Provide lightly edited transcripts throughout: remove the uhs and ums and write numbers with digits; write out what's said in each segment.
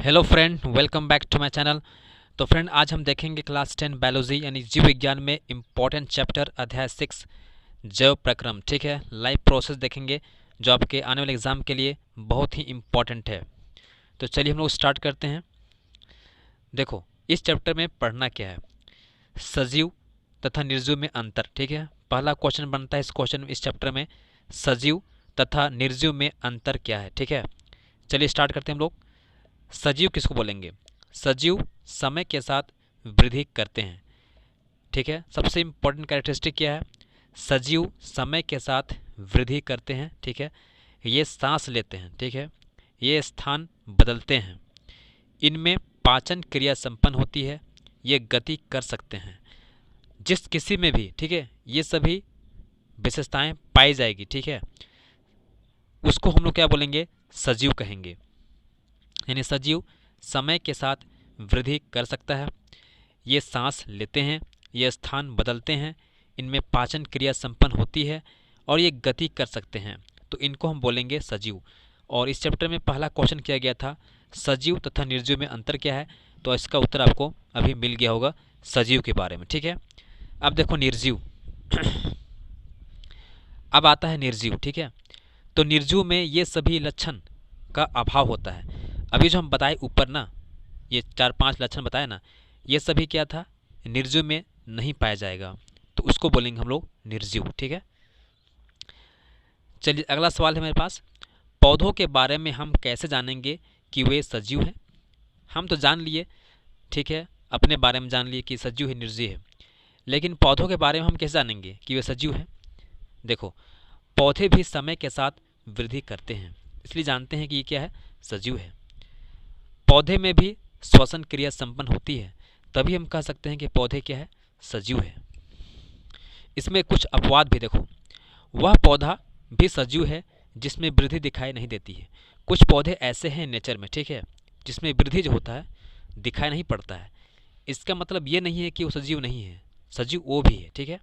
Hello friend, welcome back to my channel. तो friend, आज हम देखेंगे क्लास 10 बायोलॉजी यानी जीव विज्ञान में इम्पॉर्टेंट चैप्टर अध्याय 6 जैव प्रक्रम। ठीक है, लाइव प्रोसेस देखेंगे जो आपके आने वाले एग्जाम के लिए बहुत ही इम्पॉर्टेंट है। तो चलिए हम लोग स्टार्ट करते हैं। देखो, इस चैप्टर में पढ़ना क्या है, सजीव तथा निर्जीव में अंतर। ठीक है, पहला क्वेश्चन बनता है इस चैप्टर में, सजीव तथा निर्जीव में अंतर क्या है। ठीक है, चलिए स्टार्ट करते हैं हम लोग। सजीव किसको बोलेंगे? सजीव समय के साथ वृद्धि करते हैं। ठीक है, सबसे इम्पोर्टेंट कैरेक्टरिस्टिक क्या है? सजीव समय के साथ वृद्धि करते हैं। ठीक है, ये सांस लेते हैं। ठीक है, ये स्थान बदलते हैं, इनमें पाचन क्रिया संपन्न होती है, ये गति कर सकते हैं जिस किसी में भी। ठीक है, ये सभी विशेषताएं पाई जाएगी। ठीक है, उसको हम लोग क्या बोलेंगे? सजीव कहेंगे। यानी सजीव समय के साथ वृद्धि कर सकता है, ये सांस लेते हैं, ये स्थान बदलते हैं, इनमें पाचन क्रिया संपन्न होती है और ये गति कर सकते हैं, तो इनको हम बोलेंगे सजीव। और इस चैप्टर में पहला क्वेश्चन किया गया था, सजीव तथा निर्जीव में अंतर क्या है? तो इसका उत्तर आपको अभी मिल गया होगा सजीव के बारे में। ठीक है, अब देखो निर्जीव। अब आता है निर्जीव। ठीक है, तो निर्जीव में ये सभी लक्षण का अभाव होता है। अभी जो हम बताए ऊपर ना, ये 4-5 लक्षण बताए ना, ये सभी क्या था? निर्जीव में नहीं पाया जाएगा, तो उसको बोलेंगे हम लोग निर्जीव। ठीक है, चलिए अगला सवाल है मेरे पास, पौधों के बारे में हम कैसे जानेंगे कि वे सजीव हैं? हम तो जान लिए, ठीक है, अपने बारे में जान लिए कि सजीव है निर्जीव है, लेकिन पौधों के बारे में हम कैसे जानेंगे कि वे सजीव हैं? देखो, पौधे भी समय के साथ वृद्धि करते हैं, इसलिए जानते हैं कि ये क्या है? सजीव है। पौधे में भी श्वसन क्रिया संपन्न होती है, तभी हम कह सकते हैं कि पौधे क्या है? सजीव है। इसमें कुछ अपवाद भी देखो, वह पौधा भी सजीव है जिसमें वृद्धि दिखाई नहीं देती है। कुछ पौधे ऐसे हैं नेचर में, ठीक है, जिसमें वृद्धि जो होता है दिखाई नहीं पड़ता है। इसका मतलब ये नहीं है कि वो सजीव नहीं है, सजीव वो भी है। ठीक है,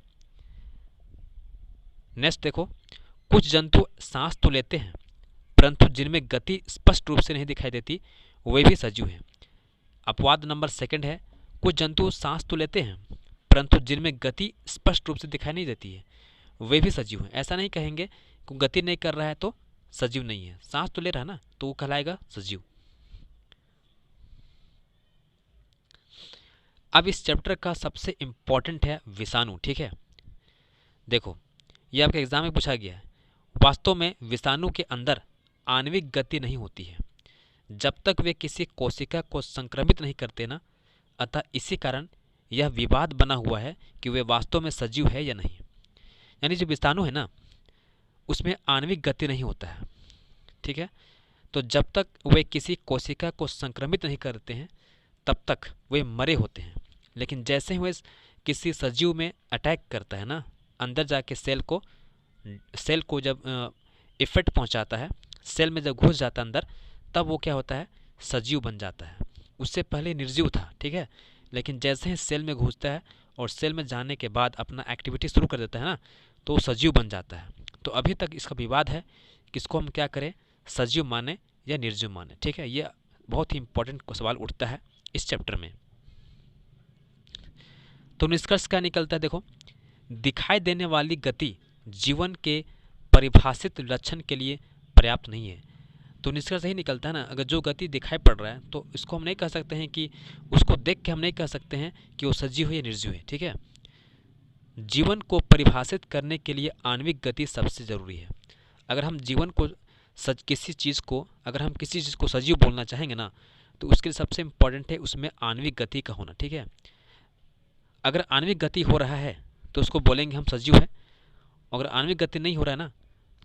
नेक्स्ट देखो, कुछ जंतु सांस तो लेते हैं परंतु जिनमें गति स्पष्ट रूप से नहीं दिखाई देती, वे भी सजीव हैं। अपवाद नंबर सेकंड है, कुछ जंतु सांस तो लेते हैं परंतु जिनमें गति स्पष्ट रूप से दिखाई नहीं देती है, वे भी सजीव हैं। ऐसा नहीं कहेंगे कि गति नहीं कर रहा है तो सजीव नहीं है, सांस तो ले रहा है ना, तो वो कहलाएगा सजीव। अब इस चैप्टर का सबसे इंपॉर्टेंट है विषाणु। ठीक है, देखो, ये आपके एग्जाम में पूछा गया है। वास्तव में विषाणु के अंदर आणविक गति नहीं होती है जब तक वे किसी कोशिका को संक्रमित नहीं करते ना, अतः इसी कारण यह विवाद बना हुआ है कि वे वास्तव में सजीव है या नहीं। यानी जो विषाणु है ना, उसमें आणविक गति नहीं होता है। ठीक है, तो जब तक वे किसी कोशिका को संक्रमित नहीं करते हैं तब तक वे मरे होते हैं, लेकिन जैसे ही वे किसी सजीव में अटैक करता है ना, अंदर जाके सेल को जब इफेक्ट पहुंचाता है, सेल में जब घुस जाता है अंदर, तब वो क्या होता है? सजीव बन जाता है। उससे पहले निर्जीव था। ठीक है, लेकिन जैसे ही सेल में घुसता है और सेल में जाने के बाद अपना एक्टिविटी शुरू कर देता है ना, तो वो सजीव बन जाता है। तो अभी तक इसका विवाद है कि इसको हम क्या करें, सजीव माने या निर्जीव माने। ठीक है, ये बहुत ही इंपॉर्टेंट सवाल उठता है इस चैप्टर में। तो निष्कर्ष क्या निकलता है? देखो, दिखाई देने वाली गति जीवन के परिभाषित लक्षण के लिए पर्याप्त नहीं है। तो निष्कर्ष यही निकलता है ना, अगर जो गति दिखाई पड़ रहा है तो इसको हम नहीं कह सकते हैं कि, उसको देख के हम नहीं कह सकते हैं कि वो सजीव है या निर्जीव है। ठीक है, जीवन को परिभाषित करने के लिए आणविक गति सबसे जरूरी है। अगर हम जीवन को किसी चीज़ को सजीव बोलना चाहेंगे ना, तो उसके लिए सबसे इम्पोर्टेंट है उसमें आणविक गति का होना। ठीक है, अगर आणविक गति हो रहा है तो उसको बोलेंगे हम सजीव है, अगर आणविक गति नहीं हो रहा है ना,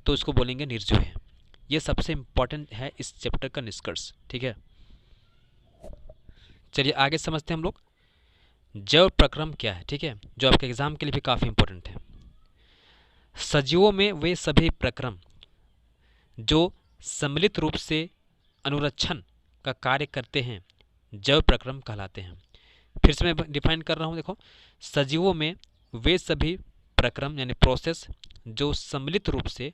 तो उसको बोलेंगे निर्जीव है। ये सबसे इम्पोर्टेंट है इस चैप्टर का निष्कर्ष। ठीक है, चलिए आगे समझते हैं हम लोग जैव प्रक्रम क्या है। ठीक है, जो आपके एग्जाम के लिए भी काफ़ी इंपॉर्टेंट है। सजीवों में वे सभी प्रक्रम जो सम्मिलित रूप से अनुरक्षण का कार्य करते हैं जैव प्रक्रम कहलाते हैं। फिर से मैं डिफाइन कर रहा हूँ, देखो, सजीवों में वे सभी प्रक्रम यानी प्रोसेस जो सम्मिलित रूप से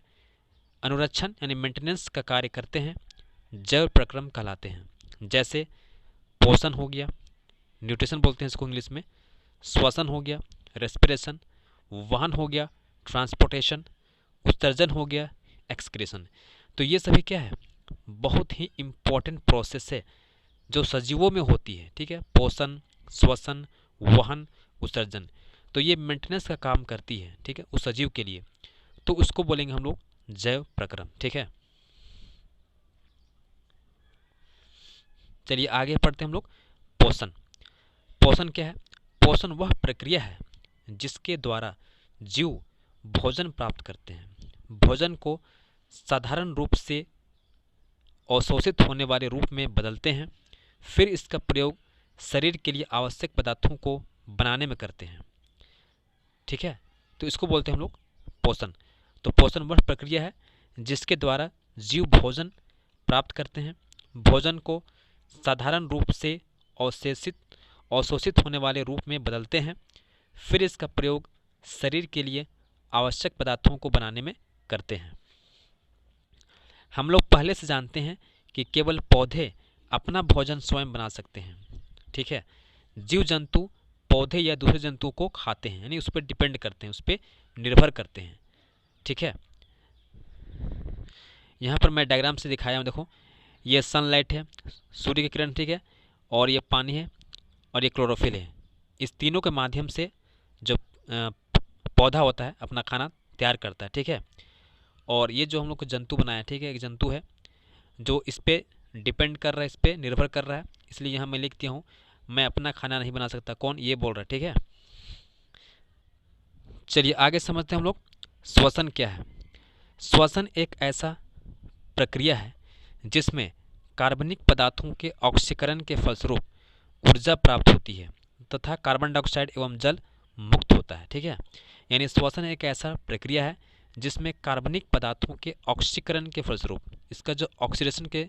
अनुरक्षण यानी मेंटेनेंस का कार्य करते हैं जैव प्रक्रम कहलाते हैं। जैसे पोषण हो गया, न्यूट्रिशन बोलते हैं इसको इंग्लिश में, श्वसन हो गया, रेस्पिरेशन, वहन हो गया, ट्रांसपोर्टेशन, उत्सर्जन हो गया, एक्सक्रीशन। तो ये सभी क्या है, बहुत ही इम्पोर्टेंट प्रोसेस है जो सजीवों में होती है। ठीक है, पोषण, श्वसन, वहन, उत्सर्जन, तो ये मेंटेनेंस का काम करती है। ठीक है, उस सजीव के लिए, तो उसको बोलेंगे हम लोग जैव प्रक्रम। ठीक है, चलिए आगे पढ़ते हैं हम लोग। पोषण। पोषण क्या है? पोषण वह प्रक्रिया है जिसके द्वारा जीव भोजन प्राप्त करते हैं। भोजन को साधारण रूप से अवशोषित होने वाले रूप में बदलते हैं, फिर इसका प्रयोग शरीर के लिए आवश्यक पदार्थों को बनाने में करते हैं। ठीक है, तो इसको बोलते हैं हम लोग पोषण। तो पोषण वह प्रक्रिया है जिसके द्वारा जीव भोजन प्राप्त करते हैं, भोजन को साधारण रूप से अवशोषित होने वाले रूप में बदलते हैं, फिर इसका प्रयोग शरीर के लिए आवश्यक पदार्थों को बनाने में करते हैं। हम लोग पहले से जानते हैं कि केवल पौधे अपना भोजन स्वयं बना सकते हैं। ठीक है, जीव जंतु पौधे या दूसरे जंतु को खाते हैं, यानी उस पर डिपेंड करते हैं, उस पर निर्भर करते हैं। ठीक है, यहाँ पर मैं डायग्राम से दिखाया हूँ, देखो ये सनलाइट है, सूर्य की किरण, ठीक है, और ये पानी है और ये क्लोरोफिल है। इस तीनों के माध्यम से जो पौधा होता है अपना खाना तैयार करता है। ठीक है, और ये जो हम लोग को जंतु बनाया, ठीक है, एक जंतु है जो इस पर डिपेंड कर रहा है, इस पर निर्भर कर रहा है, इसलिए यहाँ मैं लिख दिया हूँ मैं अपना खाना नहीं बना सकता। कौन? ये बोल रहा है। ठीक है, चलिए आगे समझते हैं हम लोग श्वसन क्या है। श्वसन एक ऐसा प्रक्रिया है जिसमें कार्बनिक पदार्थों के ऑक्सीकरण के फलस्वरूप ऊर्जा प्राप्त होती है तथा कार्बन डाइऑक्साइड एवं जल मुक्त होता है। ठीक है, यानी श्वसन एक ऐसा प्रक्रिया है जिसमें कार्बनिक पदार्थों के ऑक्सीकरण के फलस्वरूप, इसका जो ऑक्सीडेशन के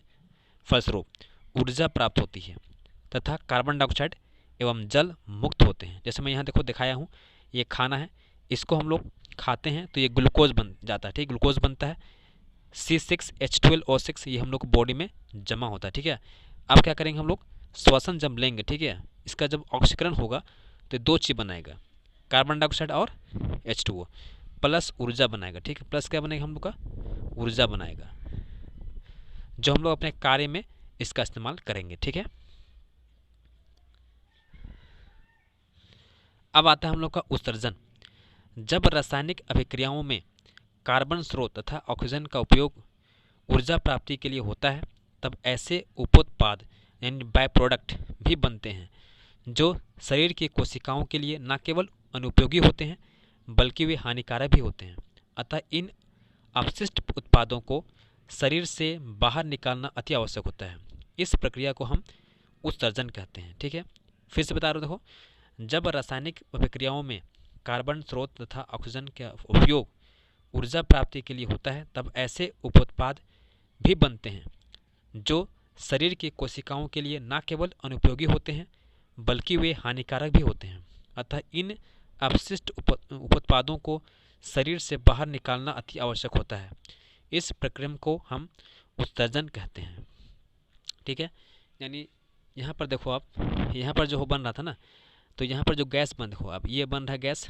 फलस्वरूप ऊर्जा प्राप्त होती है तथा कार्बन डाइऑक्साइड एवं जल मुक्त होते हैं। जैसे मैं यहाँ देखो दिखाया हूँ, ये खाना है, इसको हम लोग खाते हैं तो ये ग्लूकोज बन जाता है। ठीक, ग्लूकोज बनता है, C6H12O6, ये हम लोग को बॉडी में जमा होता है। ठीक है, अब क्या करेंगे हम लोग, श्वसन जब लेंगे, ठीक है, इसका जब ऑक्सीकरण होगा तो दो चीज़ बनाएगा, कार्बन डाइऑक्साइड और H2O, प्लस ऊर्जा बनाएगा। ठीक है, प्लस क्या बनेगा हम लोग का, ऊर्जा बनाएगा, जो हम लोग अपने कार्य में इसका इस्तेमाल करेंगे। ठीक है, अब आता है हम लोग का उत्सर्जन। जब रासायनिक अभिक्रियाओं में कार्बन स्रोत तथा ऑक्सीजन का उपयोग ऊर्जा प्राप्ति के लिए होता है, तब ऐसे उपोत्पाद यानी बाय प्रोडक्ट भी बनते हैं जो शरीर की कोशिकाओं के लिए न केवल अनुपयोगी होते हैं बल्कि वे हानिकारक भी होते हैं। अतः इन अपशिष्ट उत्पादों को शरीर से बाहर निकालना अति आवश्यक होता है। इस प्रक्रिया को हम उत्सर्जन कहते हैं। ठीक है, फिर से बता रहा हूँ, देखो जब रासायनिक अभिक्रियाओं में कार्बन स्रोत तथा ऑक्सीजन का उपयोग ऊर्जा प्राप्ति के लिए होता है, तब ऐसे उपोत्पाद भी बनते हैं जो शरीर की कोशिकाओं के लिए न केवल अनुपयोगी होते हैं बल्कि वे हानिकारक भी होते हैं। अतः इन अपशिष्ट उपोत्पादों को शरीर से बाहर निकालना अति आवश्यक होता है। इस प्रक्रिया को हम उत्सर्जन कहते हैं। ठीक है, यानी यहाँ पर देखो आप, यहाँ पर जो बन रहा था ना, तो यहाँ पर जो गैस बन, देखो आप ये बन रहा है गैस,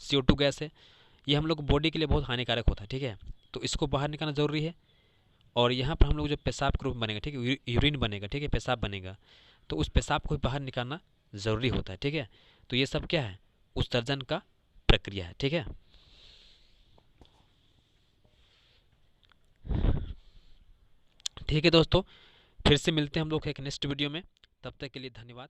CO2 गैस है, ये हम लोग बॉडी के लिए बहुत हानिकारक होता है। ठीक है, तो इसको बाहर निकालना ज़रूरी है। और यहाँ पर हम लोग जो पेशाब के रूप में बनेगा, ठीक है, यूरिन बनेगा, ठीक है, पेशाब बनेगा, तो उस पेशाब को बाहर निकालना ज़रूरी होता है। ठीक है, तो ये सब क्या है, उत्सर्जन का प्रक्रिया है। ठीक है, ठीक है दोस्तों, फिर से मिलते हैं हम लोग एक नेक्स्ट वीडियो में, तब तक के लिए धन्यवाद।